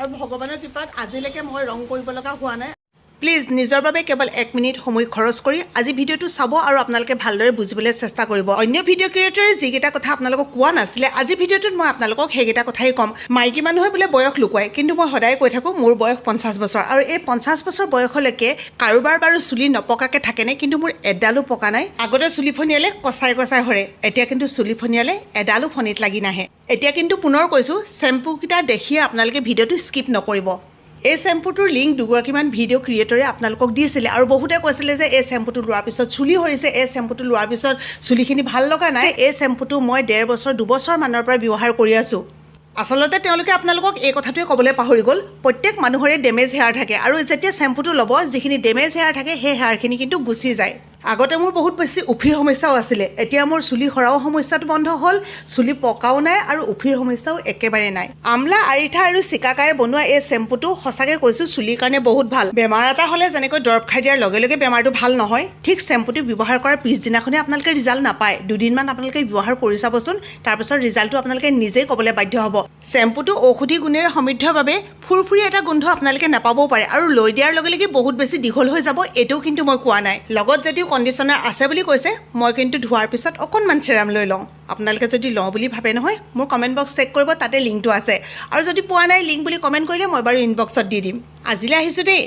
আৰু ভগৱানৰ কৃপাত আজিলৈকে মই ৰং কৰিব লগা হোৱা নাই। প্লিজ নিজৰ বাবে কেৱল 1 মিনিট সময় খৰচ কৰি আজি ভিডিঅ'টো চাব আৰু আপোনালোকে ভালদৰে বুজিবলৈ চেষ্টা কৰিব। অন্য ভিডিঅ' ক্ৰিয়েটৰে যিকেইটা কথা আপোনালোকক কোৱা নাছিলে আজি ভিডিঅ'টোত মই আপোনালোকক সেইকেইটা কথাই ক'ম। মাইকী মানুহে বোলে বয়স লুকুৱাই, কিন্তু মই সদায় কৈ থাকোঁ মোৰ বয়স 50 বছৰ আৰু এই 50 বছৰ বয়সলৈকে কাৰোবাৰ বাৰু চুলি নপকাকৈ থাকেনে, কিন্তু মোৰ এডালো পকা নাই। আগতে চুলি ফনিয়ালে কচাই কচাই সৰে, এতিয়া কিন্তু চুলি ফনিয়ালে এডালো ফণিত লাগি নাহে। এতিয়া কিন্তু পুনৰ কৈছোঁ, চেম্পুকেইটা দেখিয়ে আপোনালোকে ভিডিঅ'টো স্কিপ নকৰিব। এই চেম্পুটোৰ লিংক দুগৰাকীমান ভিডিঅ' ক্ৰিয়েটৰে আপোনালোকক দিছিলে আৰু বহুতে কৈছিলে যে এই চেম্পুটো লোৱাৰ পিছত চুলি সৰিছে, এই চেম্পুটো লোৱাৰ পিছত চুলিখিনি ভাল লগা নাই। এই চেম্পুটো মই 1.5 বছৰ 2 বছৰ মানৰ পৰা ব্যৱহাৰ কৰি আছোঁ। আচলতে তেওঁলোকে আপোনালোকক এই কথাটোৱে ক'বলৈ পাহৰি গ'ল, প্ৰত্যেক মানুহৰে ডেমেজ হেয়াৰ থাকে আৰু যেতিয়া চেম্পুটো ল'ব যিখিনি ডেমেজ হেয়াৰ থাকে সেই হেয়াৰখিনি কিন্তু গুচি যায়। আগতে মোৰ বহুত বেছি উফিৰ সমস্যাও আছিলে, এতিয়া মোৰ চুলি সৰাও সমস্যাটো বন্ধ হ'ল, চুলি পকাও নাই আৰু উফিৰ সমস্যাও একেবাৰে নাই। আমলা, আৰিঠা আৰু চিকাকাৰে বনোৱা এই চেম্পুটো সঁচাকৈ কৈছোঁ চুলিৰ কাৰণে বহুত ভাল। বেমাৰ এটা হ'লে যেনেকৈ দৰৱ খাই দিয়াৰ লগে লগে বেমাৰটো ভাল নহয়, ঠিক চেম্পুটো ব্যৱহাৰ কৰাৰ পিছদিনাখনে আপোনালোকে ৰিজাল্ট নাপায়। 2 দিনমান আপোনালোকে ব্যৱহাৰ কৰি চাবচোন, তাৰপিছত ৰিজাল্টটো আপোনালোকে নিজেই ক'বলৈ বাধ্য হ'ব। চেম্পুটো ঔষধি গুণেৰে সমৃদ্ধৰ বাবে ফুৰফুৰি এটা গোন্ধ আপোনালোকে নাপাবও পাৰে আৰু লৈ দিয়াৰ লগে লগে বহুত বেছি দীঘল হৈ যাব, এইটোও কিন্তু মই কোৱা নাই। লগত যদিও কণ্ডিশ্যনাৰ আছে বুলি কৈছে, মই কিন্তু ধোৱাৰ পিছত অকণমান চেৰাম লৈ লওঁ। আপোনালোকে যদি লওঁ বুলি ভাবে নহয়, মোৰ কমেণ্ট বক্স চেক কৰিব, তাতে লিংকটো আছে। আৰু যদি পোৱা নাই লিংক বুলি কমেণ্ট কৰিলে মই বাৰু ইনবক্সত দি দিম। আজিলৈ আহিছোঁ দেই।